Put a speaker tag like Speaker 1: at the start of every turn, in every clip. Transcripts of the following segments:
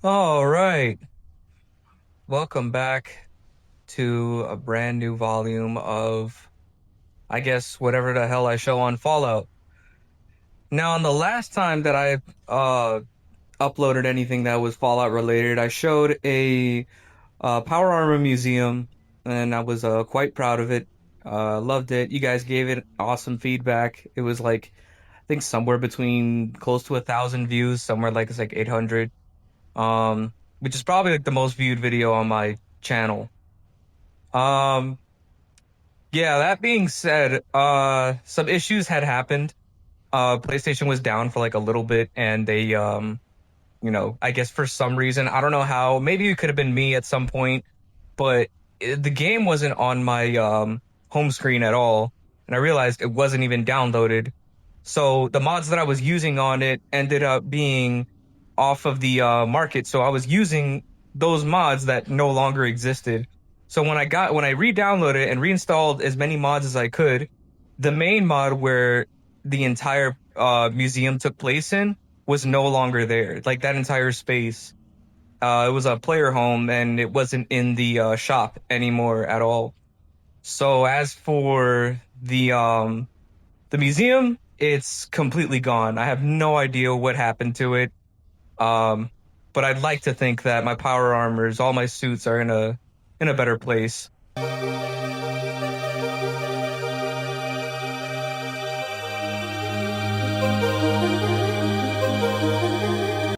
Speaker 1: All right. Welcome back to a brand new volume of, I guess, whatever the hell I show on Fallout. Now, on the last time that I uploaded anything that was Fallout related, I showed a Power Armor museum, and I was quite proud of it. Loved it. You guys gave it awesome feedback. It was like, I think somewhere between close to 1,000 views, somewhere like it's like 800. Which is probably like the most viewed video on my channel. Um, yeah, that being said, some issues had happened. PlayStation was down for like a little bit and they, I guess for some reason, I don't know how, maybe it could have been me at some point, but the game wasn't on my, home screen at all. And I realized it wasn't even downloaded. So the mods that I was using on it ended up being off of the, market. So I was using those mods that no longer existed. So when I re-downloaded and reinstalled as many mods as I could, the main mod where the entire museum took place in was no longer there. Like that entire space, it was a player home and it wasn't in the shop anymore at all. So as for the museum, it's completely gone. I have no idea what happened to it. Um, but I'd like to think that my power armors, all my suits are in a better place.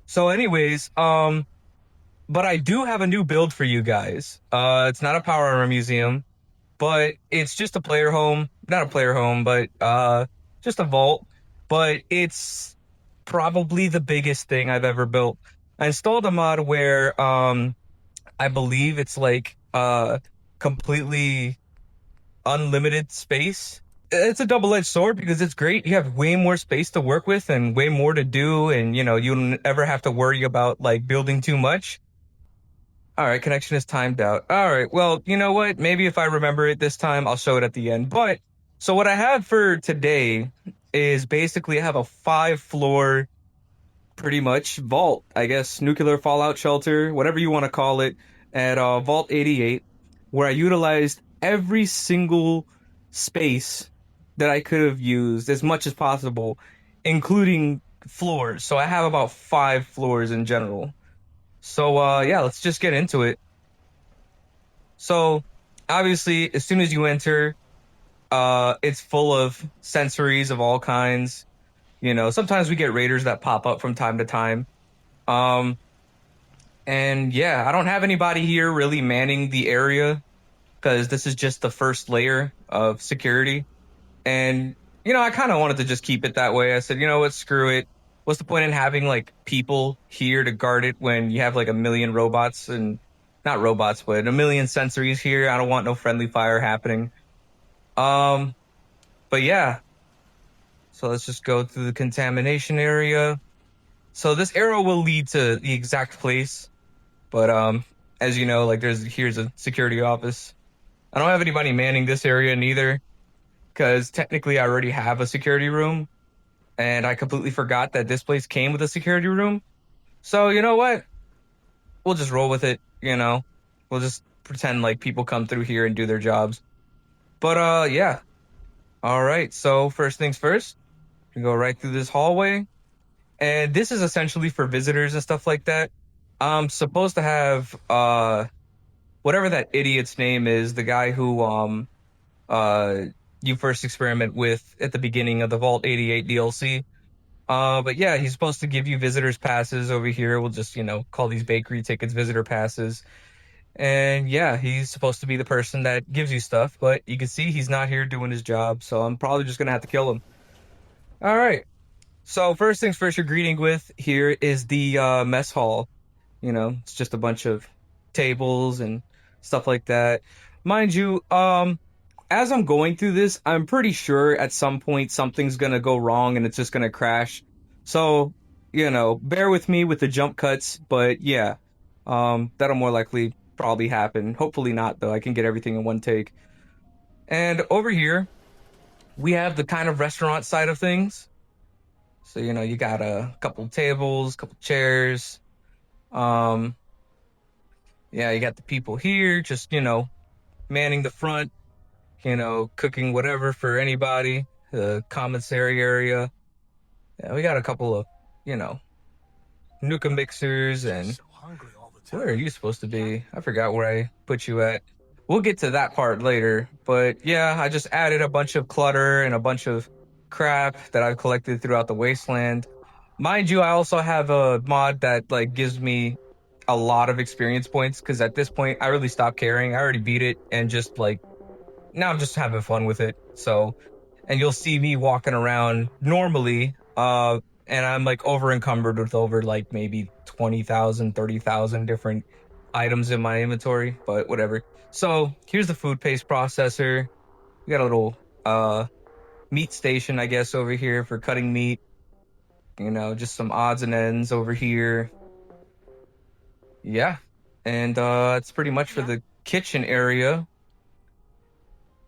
Speaker 1: So anyways, but I do have a new build for you guys. It's not a power armor museum, but it's just a player home. Not a player home, but just a vault. But it's probably the biggest thing I've ever built. I installed a mod where I believe it's like completely unlimited space. It's a double-edged sword because it's great. You have way more space to work with and way more to do, and you don't ever have to worry about like building too much. All right, connection is timed out. All right, well, you know what? Maybe if I remember it this time, I'll show it at the end. But so what I have for today is basically I have a 5 floor, pretty much vault, I guess, nuclear fallout shelter, whatever you want to call it, at Vault 88, where I utilized every single space that I could have used as much as possible, including floors. So I have about 5 floors in general. So yeah, let's just get into it. So obviously, as soon as you enter, it's full of sensories of all kinds. Sometimes we get raiders that pop up from time to time. Um, and yeah, I don't have anybody here really manning the area because this is just the first layer of security. And, I kind of wanted to just keep it that way. I said, you know what, screw it. What's the point in having like people here to guard it when you have like a million robots and not robots, but a million sensories here? I don't want no friendly fire happening. Um, but yeah, so let's just go through the contamination area. So this arrow will lead to the exact place. But as you know, like here's a security office. I don't have anybody manning this area neither, because technically I already have a security room, and I completely forgot that this place came with a security room. So you know what? We'll just roll with it. We'll just pretend like people come through here and do their jobs. But yeah. All right. So first things first, we go right through this hallway, and this is essentially for visitors and stuff like that. I'm supposed to have whatever that idiot's name is, the guy who uh you first experiment with at the beginning of the Vault 88 DLC. But yeah, he's supposed to give you visitors passes over here. We'll just, call these bakery tickets visitor passes. And yeah, he's supposed to be the person that gives you stuff, but you can see he's not here doing his job, so I'm probably just gonna have to kill him. All right. So first things first, you're greeting with here is the mess hall. It's just a bunch of tables and stuff like that. Mind you, as I'm going through this, I'm pretty sure at some point something's gonna go wrong and it's just gonna crash. So, bear with me with the jump cuts, but yeah, that'll more likely probably happen. Hopefully not, though. I can get everything in one take. And over here, we have the kind of restaurant side of things. So, you got a couple tables, couple chairs. Um, yeah, you got the people here just, manning the front, cooking whatever for anybody. The commissary area. Yeah, we got a couple of, you know, Nuka mixers. And
Speaker 2: Just so hungry all the
Speaker 1: where are
Speaker 2: time.
Speaker 1: you supposed to be? I forgot where I put you at. We'll get to that part later, but yeah, I just added a bunch of clutter and a bunch of crap that I've collected throughout the wasteland. Mind you, I also have a mod that like gives me a lot of experience points because at this point I really stopped caring. I already beat it and just like now I'm just having fun with it. So, and you'll see me walking around normally, and I'm like over encumbered with over like maybe 20,000, 30,000 different items in my inventory, but whatever. So here's the food paste processor. We got a little meat station, I guess, over here for cutting meat. Just some odds and ends over here. Yeah. And it's pretty much for
Speaker 3: Yeah.
Speaker 1: the kitchen area.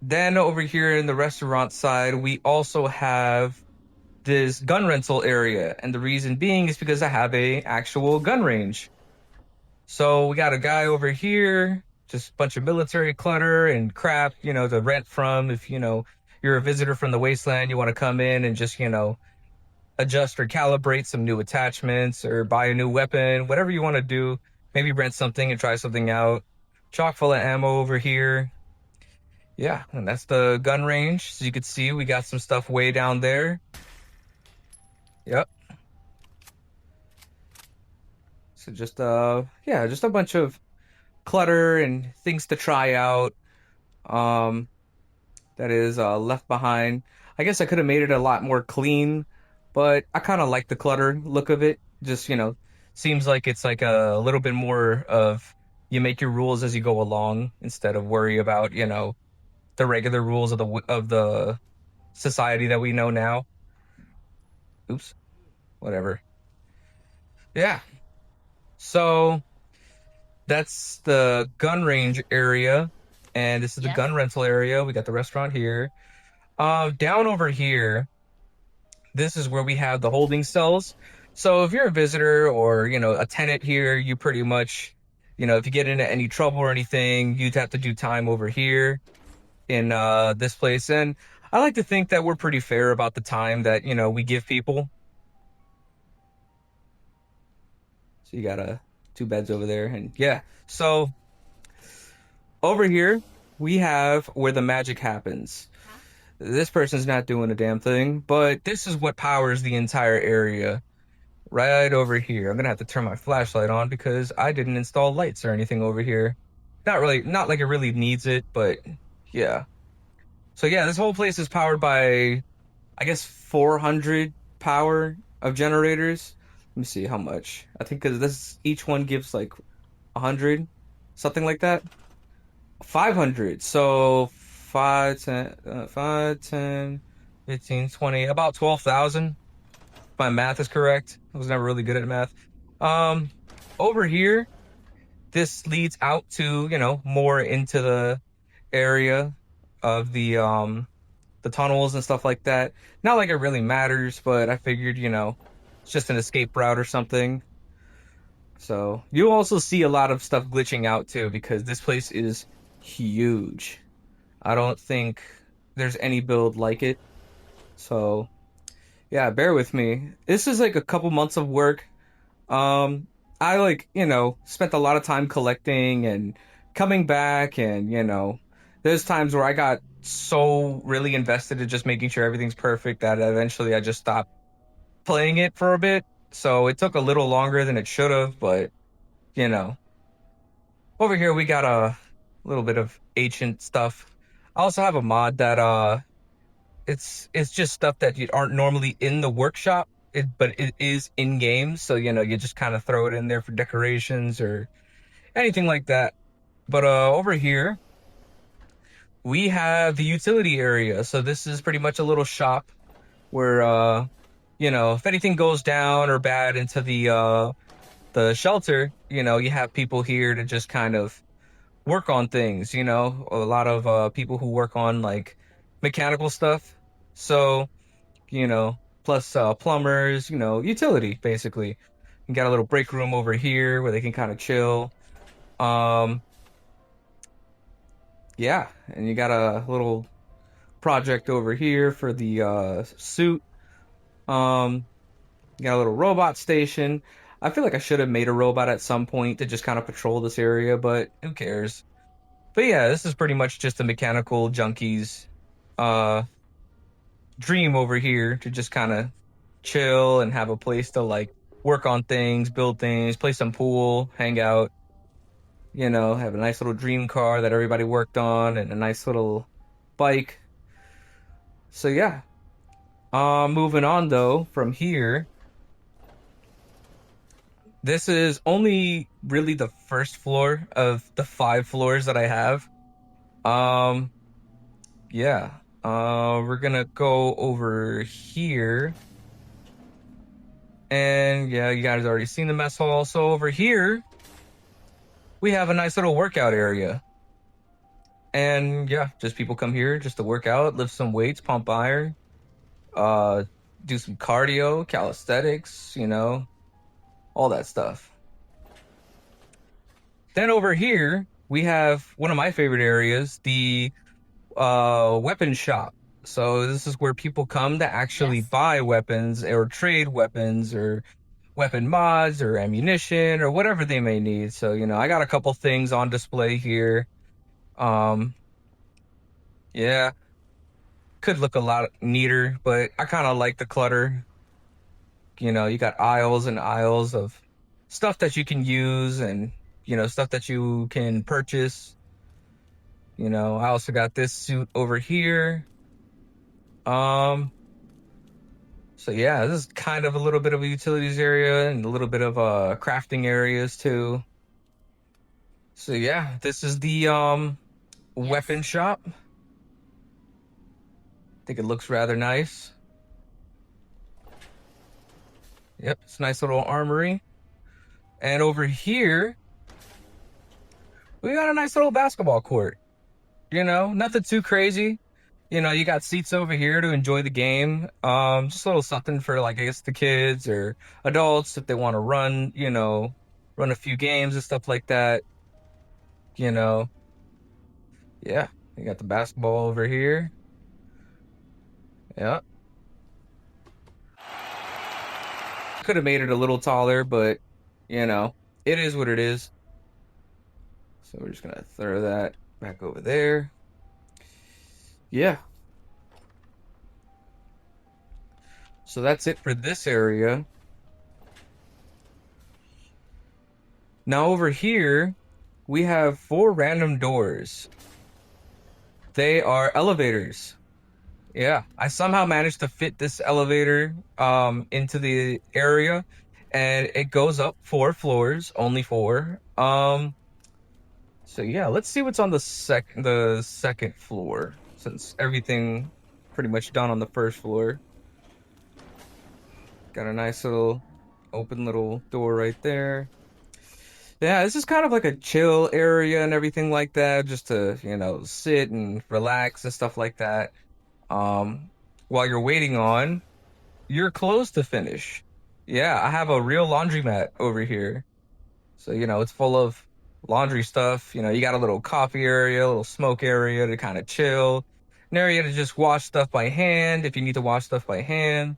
Speaker 1: Then over here in the restaurant side, we also have this gun rental area. And the reason being is because I have a actual gun range. So we got a guy over here, just a bunch of military clutter and crap, to rent from. If, you're a visitor from the wasteland, you want to come in and just, adjust or calibrate some new attachments or buy a new weapon, whatever you want to do. Maybe rent something and try something out. Chock full of ammo over here. Yeah, and that's the gun range. So you can see we got some stuff way down there. Yep. So just yeah, just a bunch of clutter and things to try out. Um that is left behind. I guess I could have made it a lot more clean, but I kind of like the clutter look of it. Just, seems like it's like a little bit more of you make your rules as you go along instead of worry about, the regular rules of the society that we know now. Oops, whatever. Yeah. So that's the gun range area, and this is the
Speaker 3: Yes.
Speaker 1: gun rental area. We got the restaurant here. Down over here, this is where we have the holding cells. So if you're a visitor or, a tenant here, you pretty much, if you get into any trouble or anything, you'd have to do time over here in this place. And I like to think that we're pretty fair about the time that, we give people. So you got two beds over there, and yeah. So over here we have where the magic happens. This person's not doing a damn thing, but this is what powers the entire area right over here. I'm gonna have to turn my flashlight on because I didn't install lights or anything over here. Not really, not like it really needs it, but yeah. So yeah, this whole place is powered by, I guess, 400 power of generators. Let me see how much. I think because this each one gives like 100, something like that. 500. So 5, 10, 5, 10, 15, 20, about 12,000. If my math is correct. I was never really good at math. Um, Over here, this leads out to, more into the area of the tunnels and stuff like that. Not like it really matters, but I figured, it's just an escape route or something. So you'll also see a lot of stuff glitching out too because this place is huge. I don't think there's any build like it. So yeah, bear with me. This is like a couple months of work. Um, I like, spent a lot of time collecting and coming back and, there's times where I got so really invested in just making sure everything's perfect that eventually I just stopped playing it for a bit. So it took a little longer than it should have, but you know, over here we got a little bit of ancient stuff. I also have a mod that it's just stuff that you aren't normally in the workshop, but it is in game. So you just kind of throw it in there for decorations or anything like that. But over here we have the utility area. So this is pretty much a little shop where if anything goes down or bad into the shelter, you have people here to just kind of work on things, a lot of people who work on like mechanical stuff. So, plus plumbers, utility basically. You got a little break room over here where they can kind of chill. Um, yeah, and you got a little project over here for the suit. Um, you got a little robot station. I feel like I should have made a robot at some point to just kind of patrol this area, but who cares? But yeah, this is pretty much just a mechanical junkie's uh dream over here to just kind of chill and have a place to like work on things, build things, play some pool, hang out, have a nice little dream car that everybody worked on and a nice little bike. So yeah. Moving on though from here, this is only really the first floor of the 5 floors that I have. Um, yeah. We're gonna go over here. And yeah, you guys already seen the mess hall. So over here, we have a nice little workout area. And yeah, just people come here just to work out, lift some weights, pump iron, uh, do some cardio, calisthenics, all that stuff. Then over here, we have one of my favorite areas, the weapon shop. So this is where people come to actually buy weapons or trade weapons or weapon mods or ammunition or whatever they may need. So, I got a couple things on display here. Um, yeah, could look a lot neater, but I kind of like the clutter. You got aisles and aisles of stuff that you can use and, stuff that you can purchase. I also got this suit over here. So yeah, this is kind of a little bit of a utilities area and a little bit of crafting areas too. So yeah, this is the weapon shop. I think it looks rather nice. Yep, it's a nice little armory. And over here, we got a nice little basketball court. Nothing too crazy. You got seats over here to enjoy the game. Just a little something for like I guess the kids or adults if they want to run a few games and stuff like that. Yeah, you got the basketball over here. Yeah. Could have made it a little taller, but it is what it is. So we're just gonna throw that back over there. Yeah. So that's it for this area. Now over here, we have 4 random doors. They are elevators. Yeah, I somehow managed to fit this elevator into the area, and it goes up 4 floors, only 4. So yeah, let's see what's on the second floor, since everything pretty much done on the first floor. Got a nice little open little door right there. Yeah, this is kind of like a chill area and everything like that, just to, sit and relax and stuff like that. While you're waiting on your clothes to finish. Yeah, I have a real laundromat over here. So, it's full of laundry stuff. You got a little coffee area, a little smoke area to kind of chill, an area to just wash stuff by hand if you need to wash stuff by hand.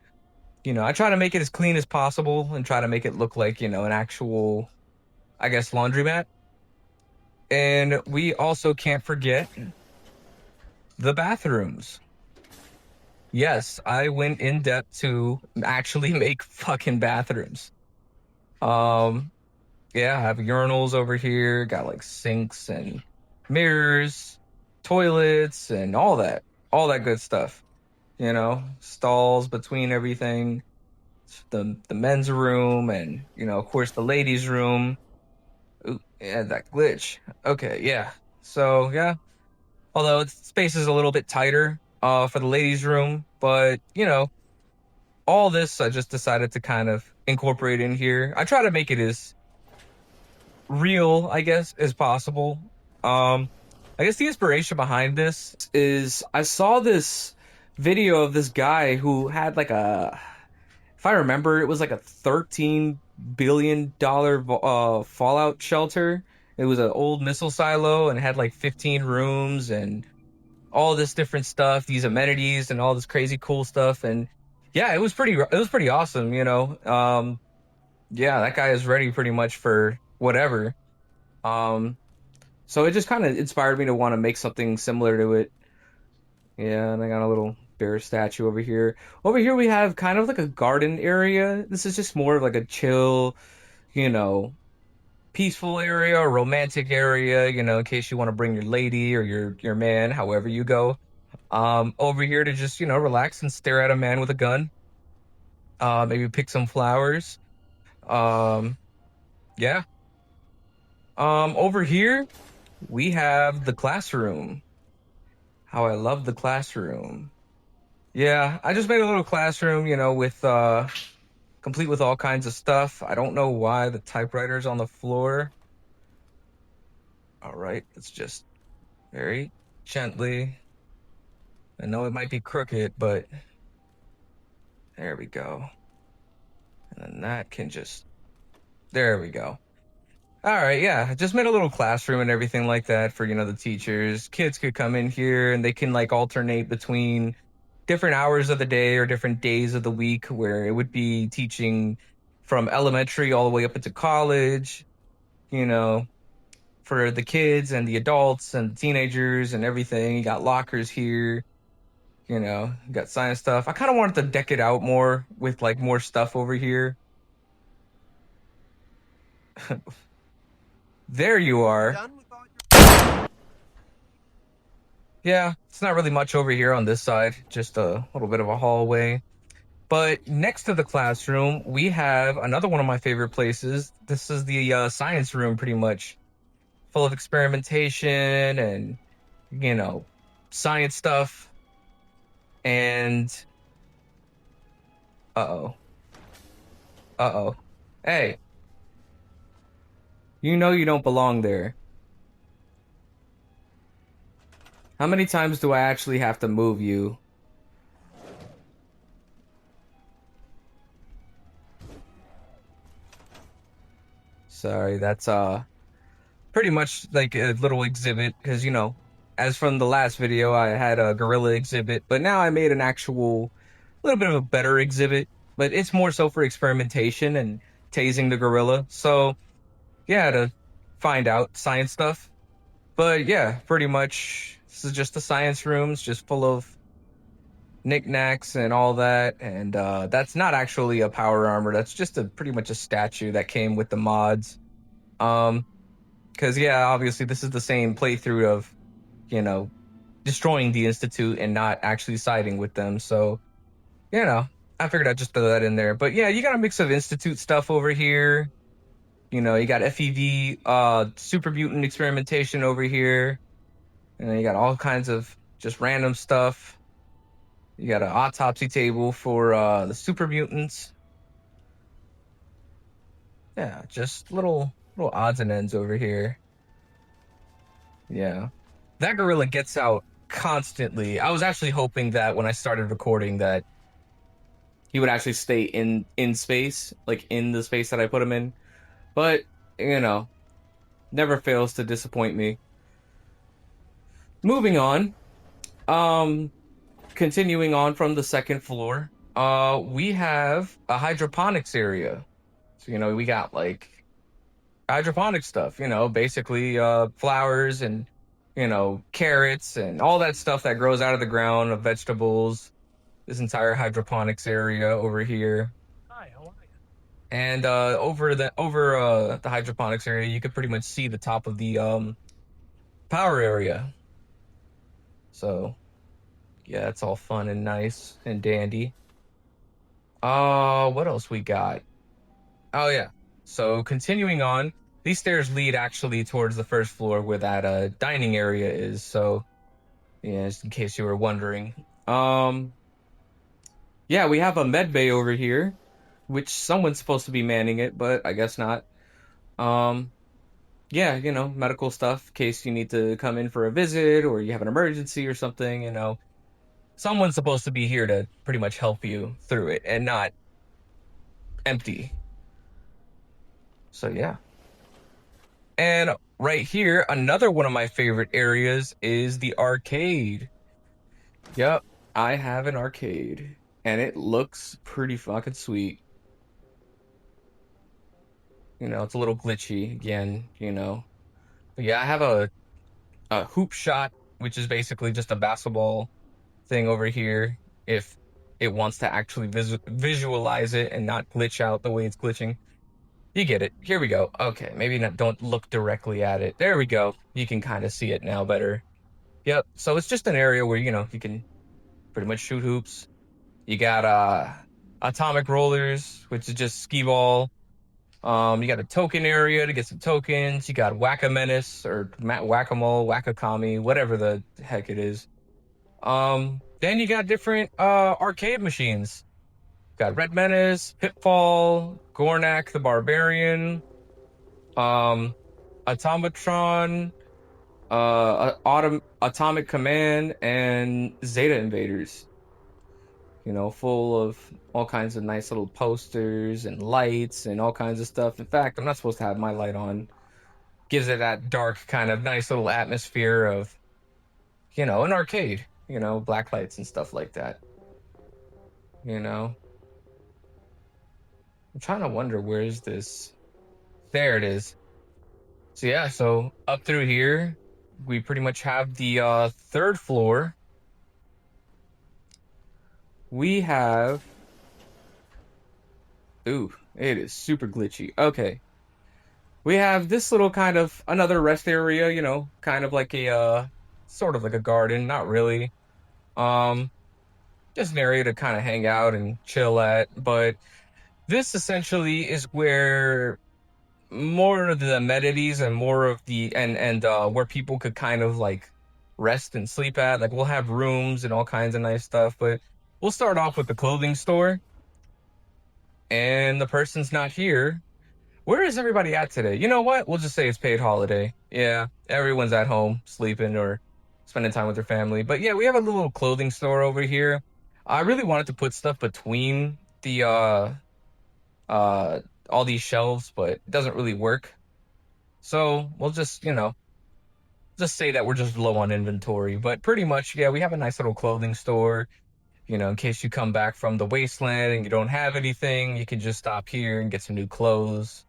Speaker 1: I try to make it as clean as possible and try to make it look like, an actual, I guess, laundromat. And we also can't forget the bathrooms. Yes, I went in depth to actually make fucking bathrooms. Um, yeah, I have urinals over here, got like sinks and mirrors, toilets, and all that good stuff. Stalls between everything, the men's room, and of course the ladies' room. Ooh, yeah, that glitch. Okay, yeah. So yeah, although space is a little bit tighter for the ladies' room, but all this I just decided to kind of incorporate in here. I try to make it as real, I guess, as possible. I guess the inspiration behind this is I saw this video of this guy who had like if I remember, it was like a 13 billion-dollar fallout shelter. It was an old missile silo and had like 15 rooms and all this different stuff, these amenities and all this crazy cool stuff. And yeah, it was pretty awesome, you know. Yeah, that guy is ready pretty much for whatever. Um, so it just kind of inspired me to want to make something similar to it. Yeah, and I got a little bear statue over here. Over here we have kind of like a garden area. This is just more of like a chill, you know, peaceful area, or romantic area, you know, in case you want to bring your lady or your man, however you go. Over here to just, you know, relax and stare at a man with a gun. Maybe pick some flowers. Um, yeah. Over here we have the classroom. How I love the classroom. Yeah, I just made a little classroom, you know, with complete with all kinds of stuff. I don't know why the typewriter's on the floor. All right, let's just very gently. I know it might be crooked, but there we go. And then that can just, there we go. All right, yeah, I just made a little classroom and everything like that for, you know, the teachers. Kids could come in here and they can like alternate between different hours of the day or different days of the week where it would be teaching from elementary all the way up into college, you know, for the kids and the adults and the teenagers and everything. You got lockers here, you know, you got science stuff. I kind of wanted to deck it out more with like more stuff over here. There you are. Yeah, it's not really much over here on this side, just a little bit of a hallway. But next to the classroom, we have another one of my favorite places. This is the science room, pretty much full of experimentation and, you know, science stuff. And uh-oh, uh-oh. Hey, you know you don't belong there. How many times do I actually have to move you? Sorry, that's pretty much like a little exhibit because, you know, as from the last video, I had a gorilla exhibit, but now I made an actual little bit of a better exhibit, but it's more so for experimentation and tasing the gorilla. So, yeah, to find out science stuff. But yeah, pretty much this is just the science rooms, just full of knickknacks and all that. And that's not actually a power armor. That's just a pretty much a statue that came with the mods. Um, because yeah, obviously this is the same playthrough of, you know, destroying the Institute and not actually siding with them. So, you know, I figured I'd just throw that in there. But yeah, you got a mix of Institute stuff over here. You know, you got FEV, super mutant experimentation over here. And then you got all kinds of just random stuff. You got an autopsy table for the super mutants. Yeah, just little odds and ends over here. Yeah. That gorilla gets out constantly. I was actually hoping that when I started recording that he would actually stay in space, like in the space that I put him in. But, you know, never fails to disappoint me. Moving on. Um Continuing on from the second floor, we have a hydroponics area. So, you know, we got like hydroponic stuff, you know, basically flowers and, you know, carrots and all that stuff that grows out of the ground of vegetables. This entire hydroponics area over here.
Speaker 2: Hi, how are you?
Speaker 1: And over the hydroponics area, you could pretty much see the top of the power area. So, yeah, it's all fun and nice and dandy. What else we got? Oh yeah. So continuing on, these stairs lead actually towards the first floor where that dining area is. So yeah, just in case you were wondering. Um, yeah, we have a med bay over here, which someone's supposed to be manning it, but I guess not. Um, yeah, you know, medical stuff in case you need to come in for a visit or you have an emergency or something, you know. Someone's supposed to be here to pretty much help you through it and not empty. So yeah. And right here, another one of my favorite areas is the arcade. Yep, I have an arcade, and it looks pretty fucking sweet. It's a little glitchy again, But yeah, I have a hoop shot, which is basically just a basketball thing over here if it wants to actually visualize it and not glitch out the way it's glitching. You get it. Here we go. Okay, maybe not, don't look directly at it. There we go. You can kind of see it now better. Yep. So it's just an area where, you can pretty much shoot hoops. You got atomic rollers, which is just skee ball. You got a token area to get some tokens. You got Whack-A-Menace or Whack-A-Mole, Whack-A-Kami, whatever the heck it is. Then you got different arcade machines. Got Red Menace, Pitfall, Gornak the Barbarian, Automatron, Atomic Command, and Zeta Invaders. Full of all kinds of nice little posters and lights and all kinds of stuff. In fact, I'm not supposed to have my light on. Gives it that dark kind of nice little atmosphere of, an arcade, black lights and stuff like that. I'm trying to wonder, where is this? There it is. So yeah, so up through here, we pretty much have the third floor. We have... Ooh, it is super glitchy. Okay. We have this little kind of another rest area, kind of like a sort of like a garden, not really. Um, just an area to kind of hang out and chill at, but this essentially is where more of the amenities and more of the and where people could kind of like rest and sleep at. Like we'll have rooms and all kinds of nice stuff, but we'll start off with the clothing store. And the person's not here. Where is everybody at today? You know what? We'll just say it's paid holiday. Yeah, everyone's at home sleeping or spending time with their family. But yeah, we have a little clothing store over here. I really wanted to put stuff between the all these shelves, but it doesn't really work. So we'll just say that we're just low on inventory. But pretty much, yeah, we have a nice little clothing store. In case you come back from the wasteland and you don't have anything, you can just stop here and get some new clothes.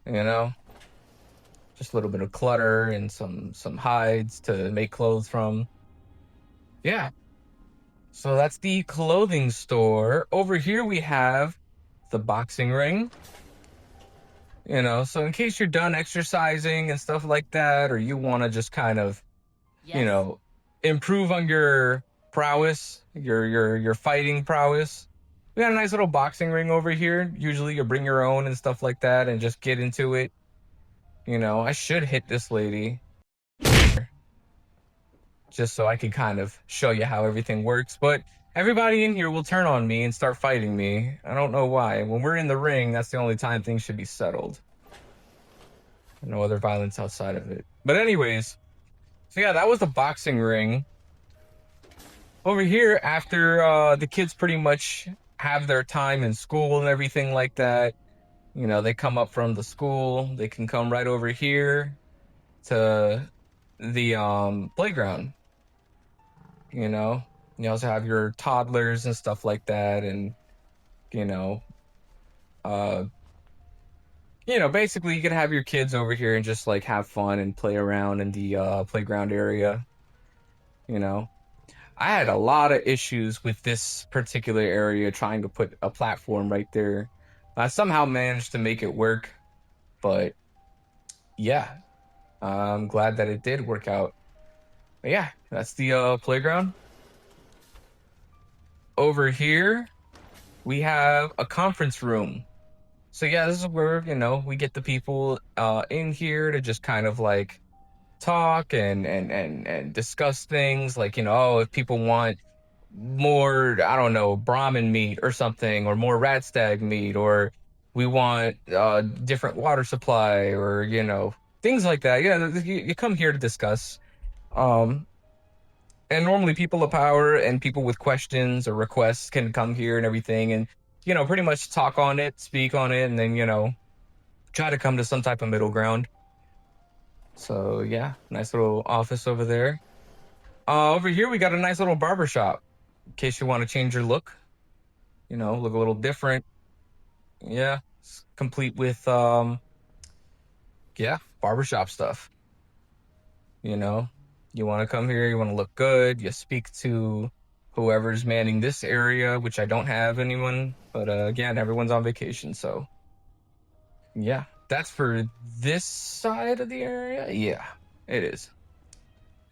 Speaker 1: Just a little bit of clutter and some hides to make clothes from. Yeah. So that's the clothing store. Over here we have the boxing ring. So in case you're done exercising and stuff like that, or you want to just kind of,
Speaker 2: Yes.
Speaker 1: improve on your prowess, your fighting prowess. We got a nice little boxing ring over here. Usually you bring your own and stuff like that and just get into it. I should hit this lady just so I can kind of show you how everything works. But everybody in here will turn on me and start fighting me. I don't know why. When we're in the ring, that's the only time things should be settled. No other violence outside of it. But anyways, so yeah, that was the boxing ring. Over here, after the kids pretty much have their time in school and everything like that, they come up from the school, they can come right over here to the playground. You also have your toddlers and stuff like that, and uh basically you can have your kids over here and just like have fun and play around in the playground area. I had a lot of issues with this particular area trying to put a platform right there. I somehow managed to make it work, but yeah, I'm glad that it did work out. But yeah, that's the playground. Over here, we have a conference room. So yeah, this is where, we get the people in here to just kind of like talk and discuss things like, oh, if people want more, I don't know, Brahmin meat or something, or more rat stag meat, or we want different water supply, or, things like that. Yeah, you come here to discuss. Um, and normally people of power and people with questions or requests can come here and everything and, pretty much talk on it, speak on it, and then, try to come to some type of middle ground. So yeah, nice little office over there. Over here we got a nice little barber shop in case you want to change your look. Look a little different. Yeah, it's complete with yeah, barbershop stuff. You know, you want to come here, you want to look good, you speak to whoever's manning this area, which I don't have anyone, but again, everyone's on vacation, so yeah, that's for this side of the area. Yeah, it is.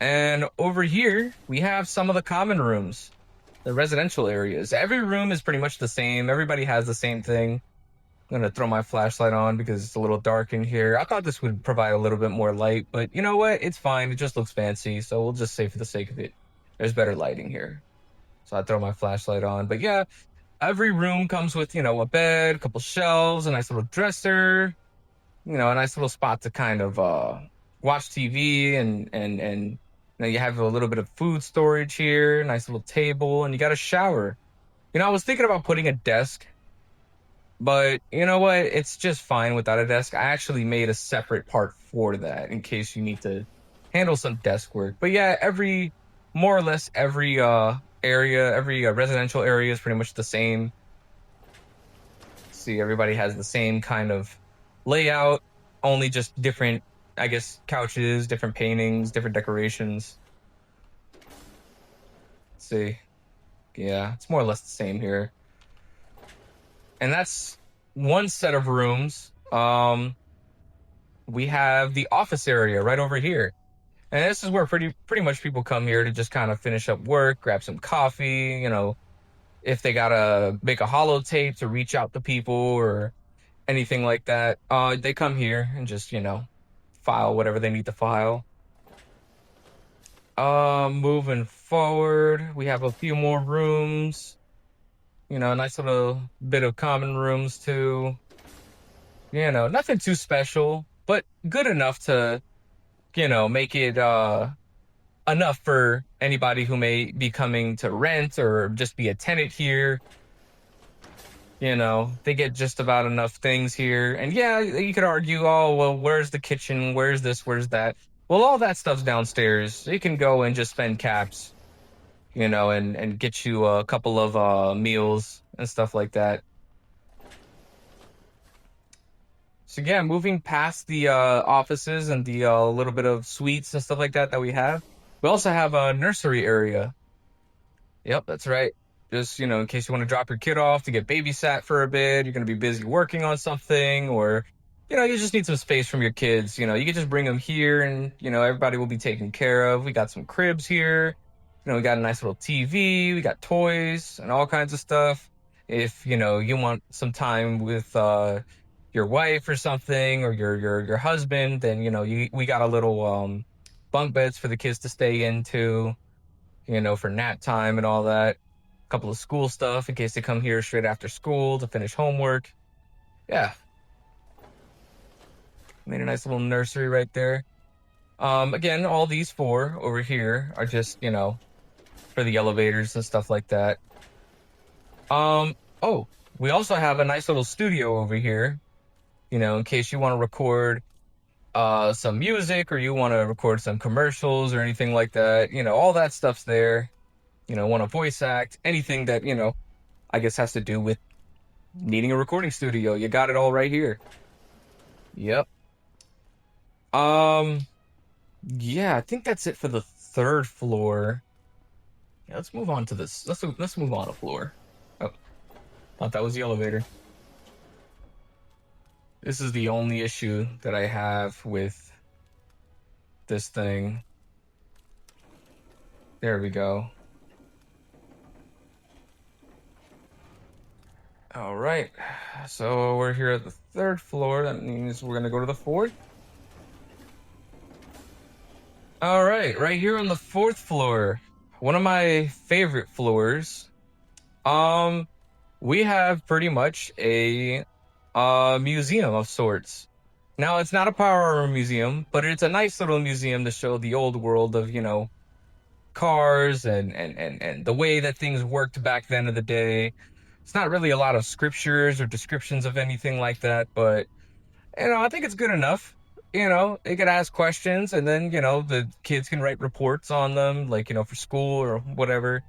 Speaker 1: And over here, we have some of the common rooms, the residential areas. Every room is pretty much the same. Everybody has the same thing. I'm gonna throw my flashlight on because it's a little dark in here. I thought this would provide a little bit more light, but you know what? It's fine. It just looks fancy, so we'll just say for the sake of it, there's better lighting here. So I throw my flashlight on. But yeah, every room comes with, a bed, a couple shelves, a nice little dresser, a nice little spot to kind of watch TV and you have a little bit of food storage here, nice little table, and you got a shower. I was thinking about putting a desk, but you know what? It's just fine without a desk. I actually made a separate part for that in case you need to handle some desk work. But yeah, more or less every area, every residential area is pretty much the same. See, everybody has the same kind of layout, only just different, I guess, couches, different paintings, different decorations. See, yeah, it's more or less the same here. And that's one set of rooms. We have the office area right over here. And this is where pretty much people come here to just kind of finish up work, grab some coffee, if they gotta make a holotape to reach out to people or anything like that, they come here and just, file whatever they need to file. Moving forward, we have a few more rooms. A nice little bit of common rooms too. Nothing too special, but good enough to, make it enough for anybody who may be coming to rent or just be a tenant here. They get just about enough things here. And yeah, you could argue, oh, well, where's the kitchen? Where's this? Where's that? Well, all that stuff's downstairs. You can go and just spend caps, and get you a couple of meals and stuff like that. So yeah, moving past the offices and the little bit of suites and stuff like that we have, we also have a nursery area. Yep, that's right. Just, in case you want to drop your kid off to get babysat for a bit, you're going to be busy working on something, or, you just need some space from your kids. You can just bring them here and, everybody will be taken care of. We got some cribs here. We got a nice little TV. We got toys and all kinds of stuff. If, you want some time with your wife or something, or your husband, then, we got a little bunk beds for the kids to stay into, for nap time and all that. Couple of school stuff in case they come here straight after school to finish homework. Yeah. Made a nice little nursery right there. Again, all these four over here are just, for the elevators and stuff like that. Oh, we also have a nice little studio over here, in case you want to record some music or you want to record some commercials or anything like that. All that stuff's there. Want to voice act, anything that, I guess has to do with needing a recording studio. You got it all right here. Yep. Yeah, I think that's it for the third floor. Yeah, let's move on to this. Let's move on a floor. Oh, thought that was the elevator. This is the only issue that I have with this thing. There we go. All right, so we're here at the third floor. That means we're gonna go to the fourth. All right, right here on the fourth floor, one of my favorite floors. We have pretty much a museum of sorts. Now, it's not a power armor museum, but it's a nice little museum to show the old world of, cars and the way that things worked back then of the day. It's not really a lot of scriptures or descriptions of anything like that, but I think it's good enough. They could ask questions, and then, the kids can write reports on them, like, for school or whatever,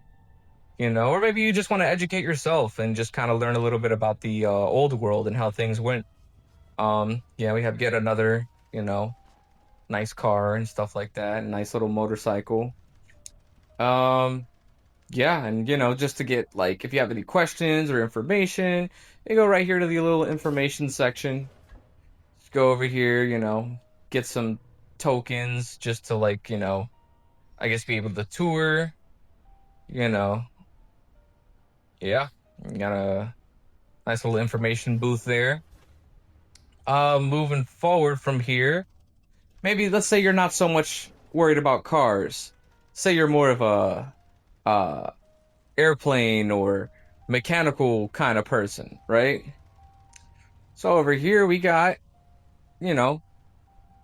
Speaker 1: or maybe you just want to educate yourself and just kind of learn a little bit about the old world and how things went. Yeah, we have yet another, nice car and stuff like that, nice little motorcycle. Um, yeah, and just to get like if you have any questions or information, you go right here to the little information section. Just go over here, get some tokens just to like, I guess be able to tour, you know. Yeah, you got a nice little information booth there. Moving forward from here, maybe let's say you're not so much worried about cars. Say you're more of a uh airplane or mechanical kind of person, right? So over here we got, you know,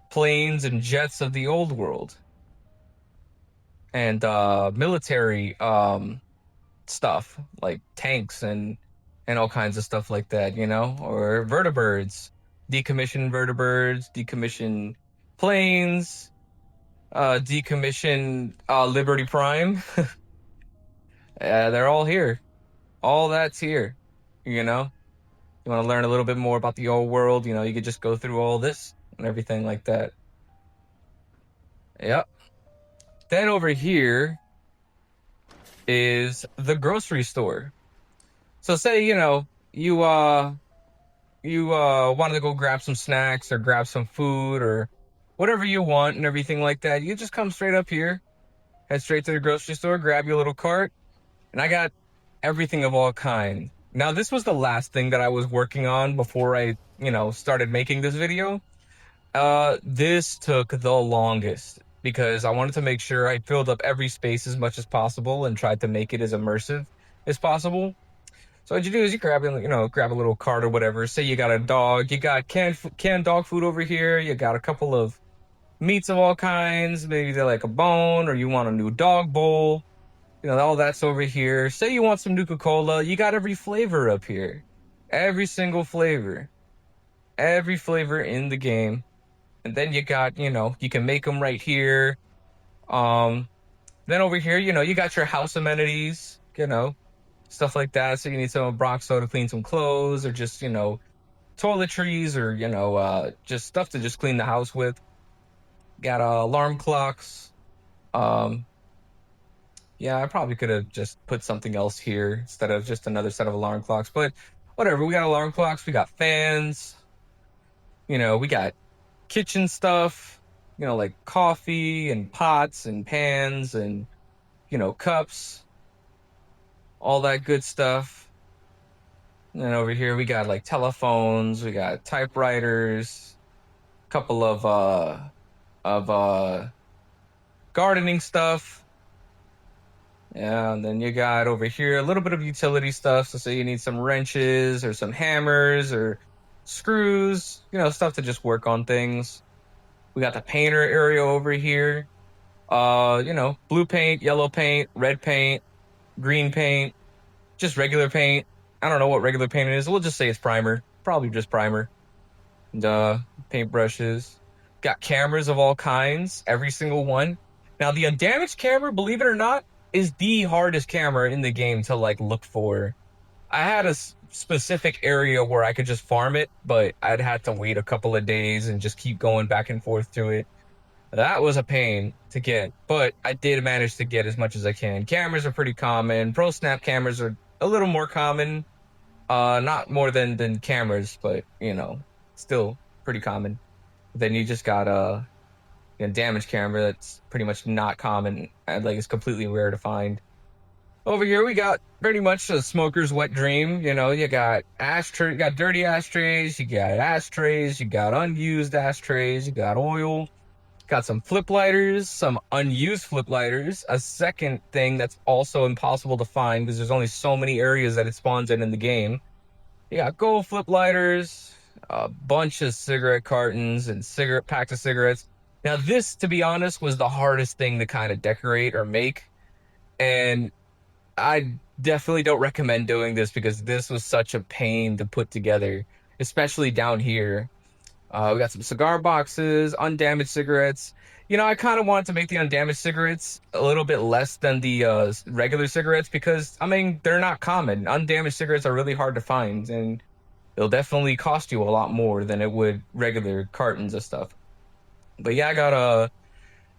Speaker 1: planes and jets of the old world and military stuff like tanks and all kinds of stuff like that, or vertibirds, decommissioned vertibirds, decommissioned planes, decommissioned Liberty Prime. They're all here. All that's here, you know? You want to learn a little bit more about the old world, you could just go through all this and everything like that. Yep. Then over here is the grocery store. So say, you wanted to go grab some snacks or grab some food or whatever you want and everything like that. You just come straight up here, head straight to the grocery store, grab your little cart, and I got everything of all kind. Now, this was the last thing that I was working on before I, started making this video. This took the longest because I wanted to make sure I filled up every space as much as possible and tried to make it as immersive as possible. So what you do is you grab a little cart or whatever. Say you got a dog, you got canned dog food over here. You got a couple of meats of all kinds. Maybe they're like a bone, or you want a new dog bowl. All that's over here. Say you want some Nuka-Cola, you got every flavor up here, every single flavor, every flavor in the game. And then you got, you can make them right here. Um, then over here, you got your house amenities, stuff like that. So you need some Brock soda to clean some clothes, or just, toiletries, or, just stuff to just clean the house with. Got alarm clocks. Um, yeah, I probably could have just put something else here instead of just another set of alarm clocks, but whatever. We got alarm clocks, we got fans, we got kitchen stuff, like coffee and pots and pans and, cups, all that good stuff. And then over here we got like telephones, we got typewriters, a couple of gardening stuff. Yeah, and then you got over here a little bit of utility stuff. So say you need some wrenches or some hammers or screws, stuff to just work on things. We got the painter area over here. Blue paint, yellow paint, red paint, green paint, just regular paint. I don't know what regular paint is. We'll just say it's primer. Probably just primer. And paint brushes. Got cameras of all kinds, every single one. Now the undamaged camera, believe it or not, is the hardest camera in the game to like look for. I had a specific area where I could just farm it, but I'd had to wait a couple of days and just keep going back and forth to it. That was a pain to get, but I did manage to get as much as I can. Cameras are pretty common. Pro snap cameras are a little more common. Not more than cameras, but still pretty common. Then you just got a damage camera that's pretty much not common, and like it's completely rare to find. Over here we got pretty much a smoker's wet dream. You got ashtray, you got dirty ashtrays, you got ashtrays, you got unused ashtrays, you got oil, got some flip lighters, some unused flip lighters. A second thing that's also impossible to find because there's only so many areas that it spawns in the game. You got gold flip lighters, a bunch of cigarette cartons and cigarette packs of cigarettes. Now this, to be honest, was the hardest thing to kind of decorate or make. And I definitely don't recommend doing this because this was such a pain to put together, especially down here. We got some cigar boxes, undamaged cigarettes. I kind of wanted to make the undamaged cigarettes a little bit less than the regular cigarettes because, I mean, they're not common. Undamaged cigarettes are really hard to find, and they'll definitely cost you a lot more than it would regular cartons of stuff. But yeah, I got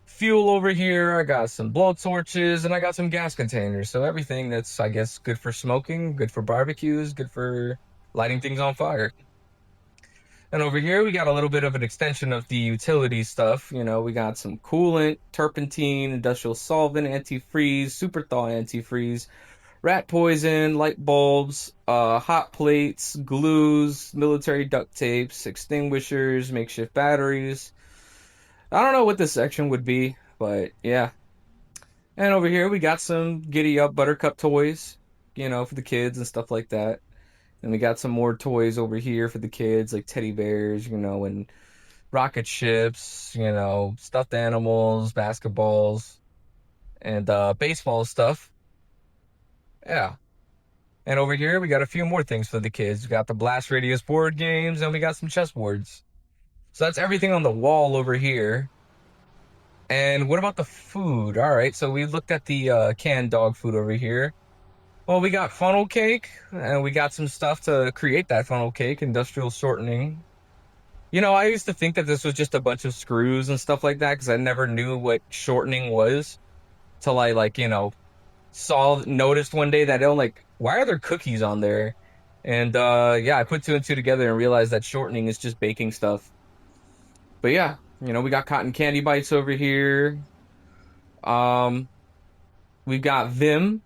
Speaker 1: fuel over here. I got some blow torches, and I got some gas containers. So everything that's, I guess, good for smoking, good for barbecues, good for lighting things on fire. And over here, we got a little bit of an extension of the utility stuff. We got some coolant, turpentine, industrial solvent, antifreeze, super thaw antifreeze, rat poison, light bulbs, hot plates, glues, military duct tapes, extinguishers, makeshift batteries. I don't know what this section would be, but yeah. And over here, we got some giddy up buttercup toys, for the kids and stuff like that. And we got some more toys over here for the kids, like teddy bears, and rocket ships, stuffed animals, basketballs, and baseball stuff. Yeah. And over here, we got a few more things for the kids. We got the Blast Radius board games, and we got some chessboards. So that's everything on the wall over here. And what about the food? All right, so we looked at the canned dog food over here. Well, we got funnel cake, and we got some stuff to create that funnel cake, industrial shortening. I used to think that this was just a bunch of screws and stuff like that because I never knew what shortening was till I noticed one day that why are there cookies on there? And yeah, I put two and two together and realized that shortening is just baking stuff. But yeah, we got cotton candy bites over here. Um, we've got Vim,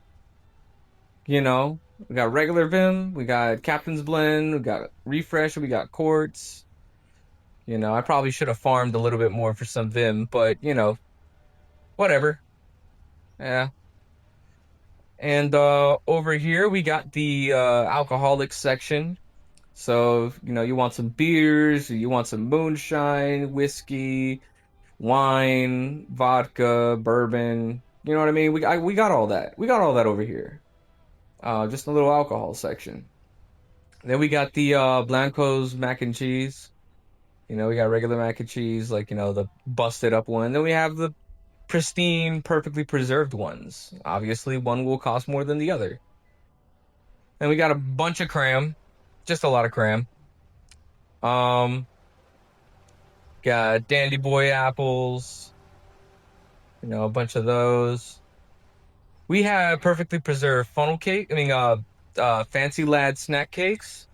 Speaker 1: we got regular Vim, we got Captain's Blend, we got Refresh, we got Quartz. I probably should have farmed a little bit more for some Vim, but whatever. Yeah. And over here we got the alcoholic section. So, you want some beers, you want some moonshine, whiskey, wine, vodka, bourbon. You know what I mean? We got all that. We got all that over here. Just a little alcohol section. Then we got the Blanco's mac and cheese. We got regular mac and cheese, like, the busted up one. Then we have the pristine, perfectly preserved ones. Obviously, one will cost more than the other. And we got a bunch of cram, just a lot of cram. Um, got Dandy Boy apples, a bunch of those. We have perfectly preserved funnel cake. I mean, Fancy Lad snack cakes.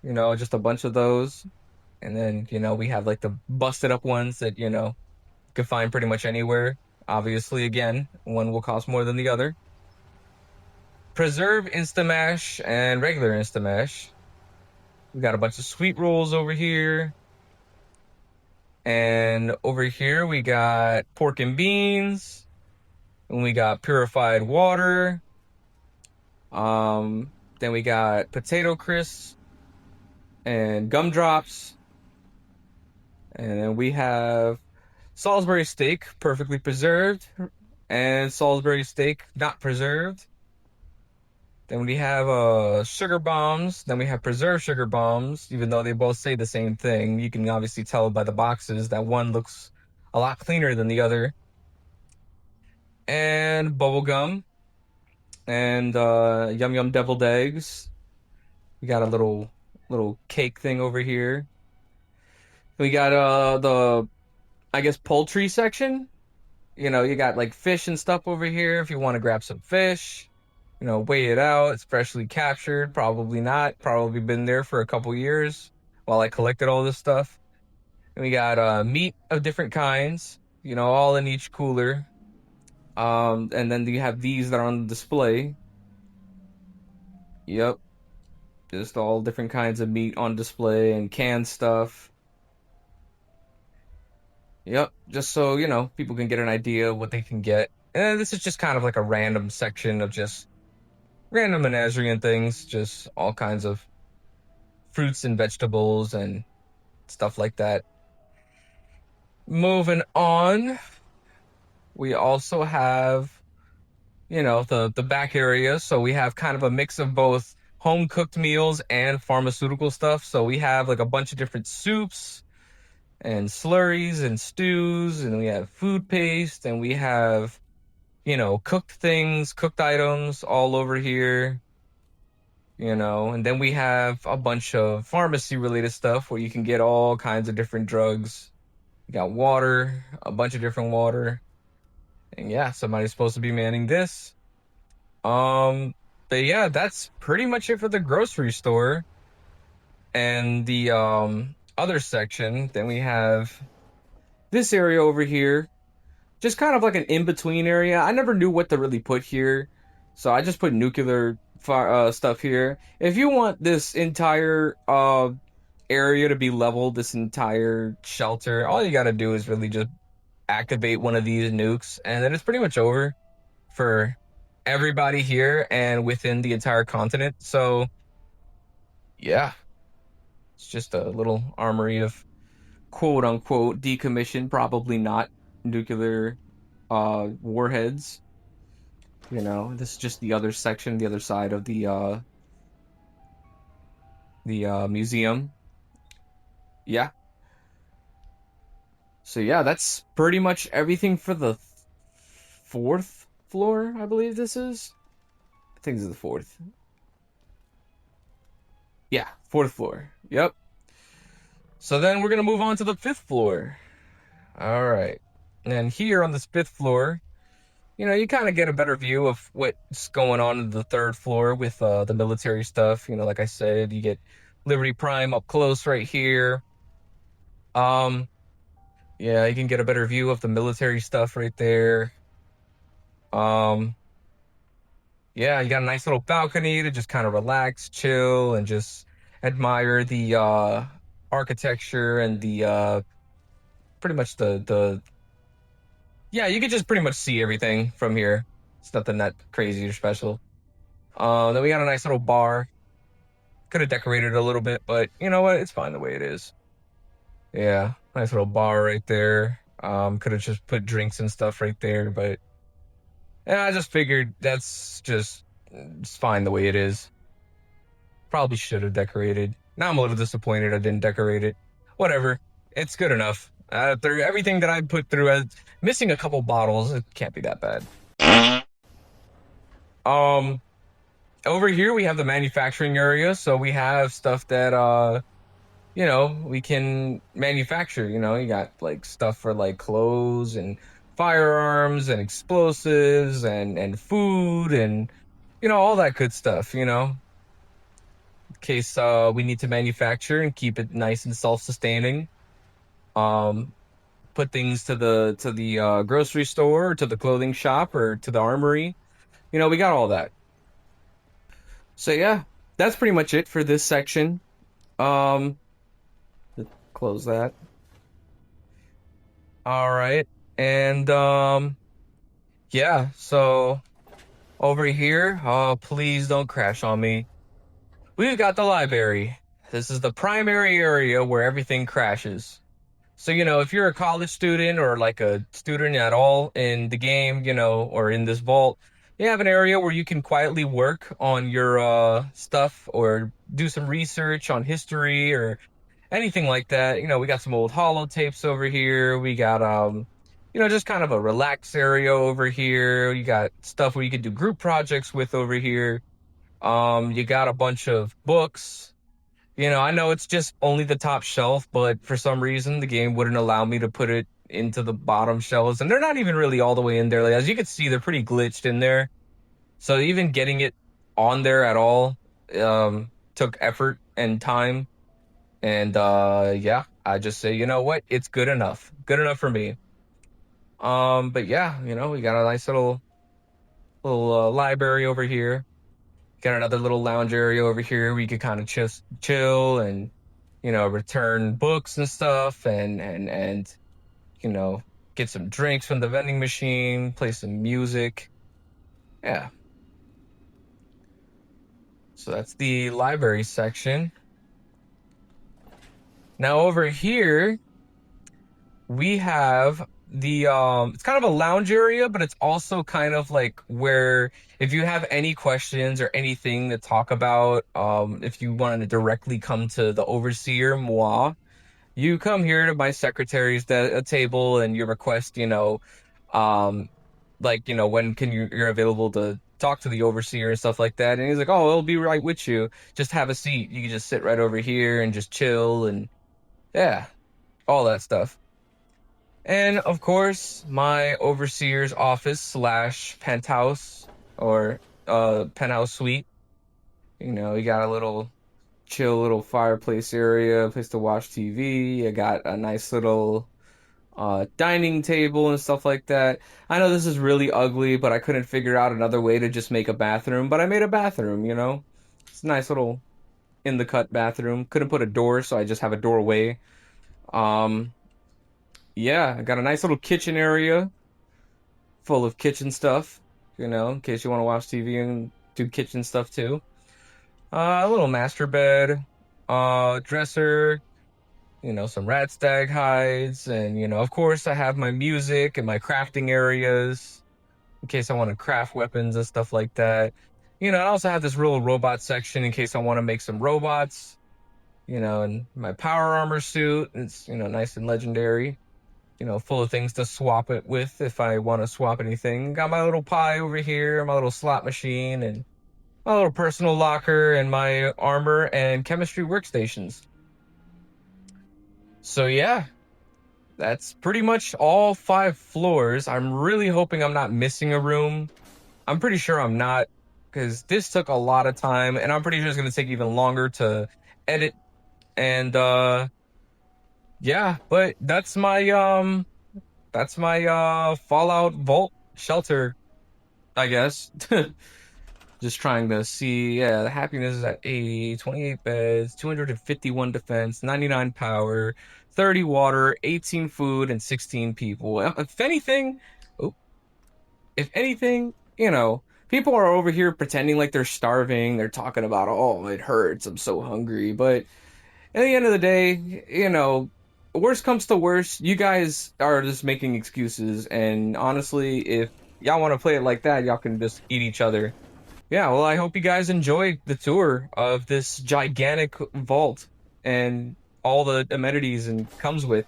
Speaker 1: Just a bunch of those. And then, we have like the busted up ones that, you can find pretty much anywhere. Obviously, again, one will cost more than the other. Preserve Instamash and regular Instamash. We got a bunch of sweet rolls over here. And over here we got pork and beans. And we got purified water. Then we got potato crisps and gumdrops. And then we have Salisbury steak, perfectly preserved, and Salisbury steak, not preserved. Then we have sugar bombs. Then we have preserved sugar bombs, even though they both say the same thing. You can obviously tell by the boxes that one looks a lot cleaner than the other. And bubble gum and Yum Yum deviled eggs. We got a little cake thing over here. We got the, I guess, poultry section. You got like fish and stuff over here if you want to grab some fish. Weigh it out. It's freshly captured. Probably not. Probably been there for a couple years while I collected all this stuff. And we got meat of different kinds, all in each cooler. And then you have these that are on display. Yep. Just all different kinds of meat on display and canned stuff. Yep. Just so, people can get an idea of what they can get. And this is just kind of like a random section of just random menagerie and things, just all kinds of fruits and vegetables and stuff like that. Moving on, we also have, the back area. So we have kind of a mix of both home cooked meals and pharmaceutical stuff. So we have like a bunch of different soups and slurries and stews, and we have food paste, and we have, cooked things, cooked items all over here, and then we have a bunch of pharmacy related stuff where you can get all kinds of different drugs. You got water, a bunch of different water. And yeah, somebody's supposed to be manning this. Um, but yeah, that's pretty much it for the grocery store. And the other section, then we have this area over here, just kind of like an in-between area. I never knew what to really put here, so I just put nuclear stuff here. If you want this entire area to be leveled, this entire shelter, all you gotta do is really just activate one of these nukes, and then it's pretty much over for everybody here and within the entire continent. So yeah, it's just a little armory of quote unquote decommissioned, probably not nuclear warheads. This is just the other section, the other side of the museum. Yeah. So yeah, that's pretty much everything for the fourth floor, I believe this is. I think this is the fourth. Yeah, fourth floor. Yep. So then we're gonna move on to the fifth floor. All right. And here on this fifth floor, you kind of get a better view of what's going on in the third floor with the military stuff. Like I said, you get Liberty Prime up close right here. Um, yeah, you can get a better view of the military stuff right there. Um, yeah, you got a nice little balcony to just kind of relax, chill, and just admire the architecture and the pretty much the yeah, you can just pretty much see everything from here. It's nothing that crazy or special. Then we got a nice little bar. Could have decorated it a little bit, but you know what? It's fine the way it is. Yeah, nice little bar right there. Could have just put drinks and stuff right there, but yeah, I just figured that's just it's fine the way it is. Probably should have decorated. Now I'm a little disappointed I didn't decorate it. Whatever, it's good enough. Through everything that I put through, missing a couple bottles, it can't be that bad. Um, Over here we have the manufacturing area, so we have stuff that we can manufacture. You got like stuff for like clothes and firearms and explosives and food and all that good stuff, in case we need to manufacture and keep it nice and self-sustaining. Um, put things to the grocery store, or to the clothing shop, or to the armory. We got all that. So yeah, that's pretty much it for this section. Um, Close that. All right. And yeah, so over here, please don't crash on me. We've got the library. This is the primary area where everything crashes. So, if you're a college student or like a student at all in the game, or in this vault, you have an area where you can quietly work on your stuff or do some research on history or anything like that. We got some old holotapes over here. We got just kind of a relaxed area over here. You got stuff where you can do group projects with over here. You got a bunch of books. I know it's just only the top shelf, but for some reason the game wouldn't allow me to put it into the bottom shelves, and they're not even really all the way in there. Like, as you can see, they're pretty glitched in there. So even getting it on there at all took effort and time. And yeah, I just say, you know what? It's good enough. Good enough for me. But yeah, we got a nice little library over here. Got another little lounge area over here where you could kind of just chill and, return books and stuff and get some drinks from the vending machine, play some music. Yeah. So that's the library section. Now over here, we have the it's kind of a lounge area, but it's also kind of like where if you have any questions or anything to talk about, if you want to directly come to the overseer, moi, you come here to my secretary's table and you request, um, like, when can you're available to talk to the overseer and stuff like that. And he's like, oh, it'll be right with you. Just have a seat. You can just sit right over here and just chill and yeah, all that stuff. And of course, my overseer's office slash penthouse or penthouse suite. You got a little chill little fireplace area, place to watch TV. I got a nice little dining table and stuff like that. I know this is really ugly, but I couldn't figure out another way to just make a bathroom, but I made a bathroom. It's a nice little in the cut bathroom. Couldn't put a door, so I just have a doorway. Um, yeah, I got a nice little kitchen area full of kitchen stuff, in case you want to watch TV and do kitchen stuff too. A little master bed, dresser, some rat stag hides, and of course I have my music and my crafting areas in case I want to craft weapons and stuff like that. I also have this real robot section in case I want to make some robots, and my power armor suit, it's, nice and legendary, full of things to swap it with if I want to swap anything. Got my little pie over here, my little slot machine, and my little personal locker, and my armor and chemistry workstations. So yeah, that's pretty much all 5 floors. I'm really hoping I'm not missing a room. I'm pretty sure I'm not, because this took a lot of time, and I'm pretty sure it's gonna take even longer to edit. And yeah, but that's my Fallout Vault shelter, I guess. Just trying to see, yeah, the happiness is at 80, 28 beds, 251 defense, 99 power, 30 water, 18 food, and 16 people. Oh, if anything, people are over here pretending like they're starving. They're talking about, oh, it hurts, I'm so hungry. But at the end of the day, worst comes to worst, you guys are just making excuses. And honestly, if y'all want to play it like that, y'all can just eat each other. Yeah, well, I hope you guys enjoy the tour of this gigantic vault and all the amenities and comes with,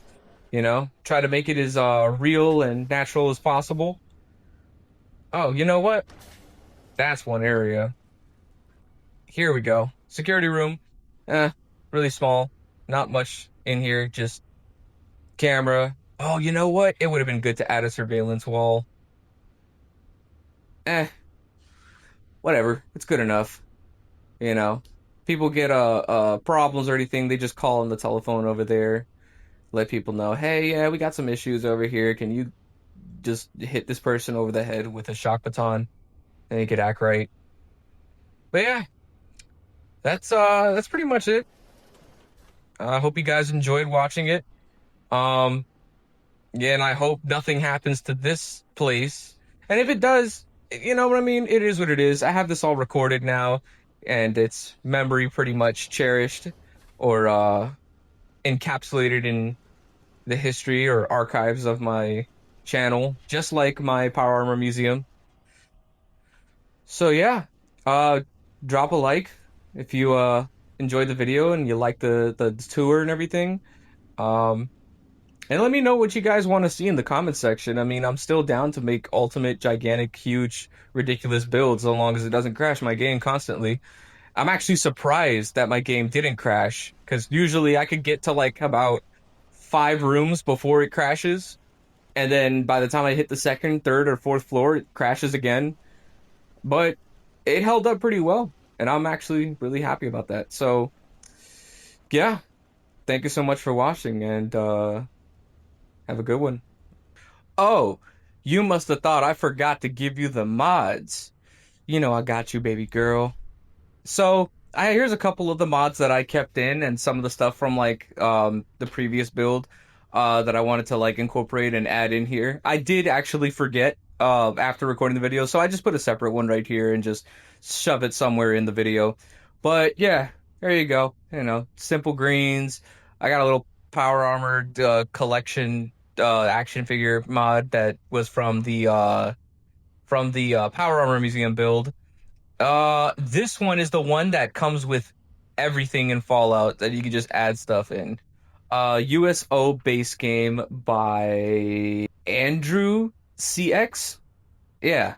Speaker 1: try to make it as real and natural as possible. Oh, you know what? That's one area. Here we go. Security room. Eh, really small. Not much in here, just camera. Oh, you know what? It would have been good to add a surveillance wall. Eh, whatever. It's good enough. You know, people get problems or anything, they just call on the telephone over there, let people know, hey, yeah, we got some issues over here. Can you just hit this person over the head with a shock baton and they could act right? But yeah, that's pretty much it. I hope you guys enjoyed watching it. Um, yeah, and I hope nothing happens to this place. And if it does, you know what I mean? It is what it is. I have this all recorded now, and its memory pretty much cherished or encapsulated in the history or archives of my channel, just like my Power Armor Museum. So yeah, uh, drop a like if you enjoyed the video and you like the tour and everything. Um, And let me know what you guys want to see in the comment section. I mean, I'm still down to make ultimate, gigantic, huge, ridiculous builds so long as it doesn't crash my game constantly. I'm actually surprised that my game didn't crash because usually I could get to like about 5 rooms before it crashes. And then by the time I hit the second, third, or fourth floor, it crashes again. But it held up pretty well. And I'm actually really happy about that. So, yeah, thank you so much for watching and have a good one. Oh, you must have thought I forgot to give you the mods. I got you, baby girl. So, here's a couple of the mods that I kept in and some of the stuff from like the previous build that I wanted to like incorporate and add in here. I did actually forget after recording the video, so I just put a separate one right here and just shove it somewhere in the video. But yeah, there you go. Simple greens. I got a little power armored collection action figure mod that was from the Power Armor Museum build. This one is the one that comes with everything in Fallout that you can just add stuff in. USO base game by Andrew CX. Yeah.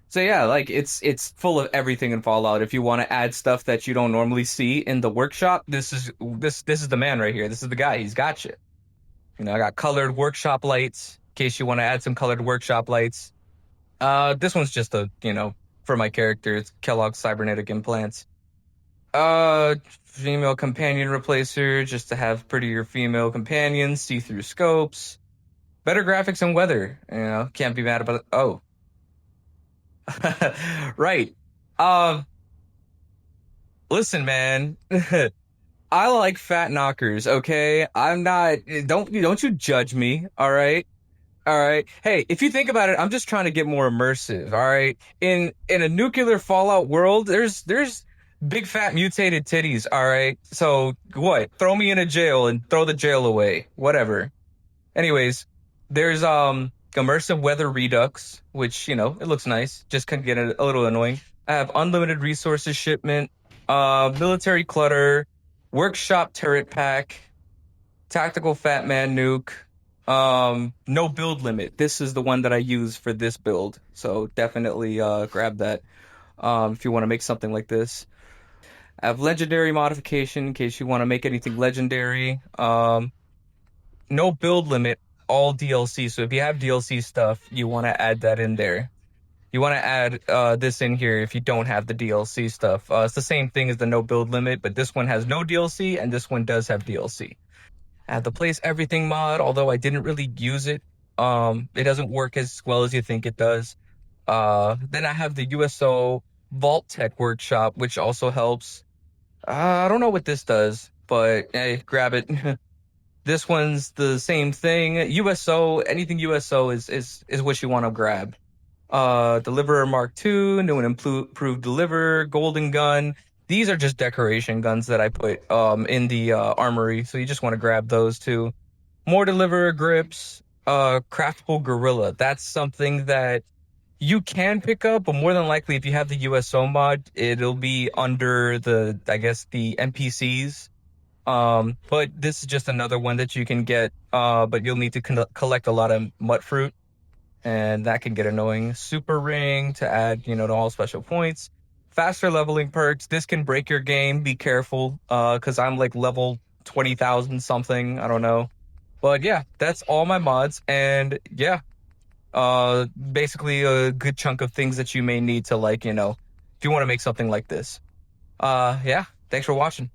Speaker 1: So yeah, like it's full of everything in Fallout. If you want to add stuff that you don't normally see in the workshop, this is the man right here. This is the guy. He's got you. I got colored workshop lights in case you want to add some colored workshop lights. This one's just for my character, it's Kellogg's cybernetic implants. Female companion replacer, just to have prettier female companions, see-through scopes, better graphics and weather. Can't be mad about it. Oh, right. Um, Listen, man. I like fat knockers, okay? I'm not, don't you judge me, all right? All right. Hey, if you think about it, I'm just trying to get more immersive, all right? In a nuclear fallout world, there's big fat mutated titties, all right? So what? Throw me in a jail and throw the jail away. Whatever. Anyways, there's immersive weather redux, which, it looks nice. Just can get a little annoying. I have unlimited resources shipment, military clutter, workshop turret pack, tactical fat man nuke. No build limit. This is the one that I use for this build. So definitely grab that if you want to make something like this. I have legendary modification in case you want to make anything legendary. No build limit, all DLC. So if you have DLC stuff, you want to add that in there. You want to add this in here if you don't have the DLC stuff. It's the same thing as the no build limit, but this one has no DLC and this one does have DLC. I have the Place Everything mod, although I didn't really use it. It doesn't work as well as you think it does. Then I have the USO Vault Tech Workshop, which also helps. I don't know what this does, but hey, grab it. This one's the same thing. USO, anything USO is what you want to grab. Deliverer Mark II, new and improved Deliverer, Golden Gun. These are just decoration guns that I put in the armory, so you just want to grab those too. More Deliverer grips, craftable gorilla. That's something that you can pick up, but more than likely, if you have the USO mod, it'll be under I guess, the NPCs. But this is just another one that you can get, but you'll need to collect a lot of mutt fruit, and that can get annoying. Super ring to add, to all special points. Faster leveling perks. This can break your game. Be careful, because I'm like level 20,000 something. I don't know. But yeah, that's all my mods. And yeah, basically a good chunk of things that you may need to if you want to make something like this. Yeah, thanks for watching.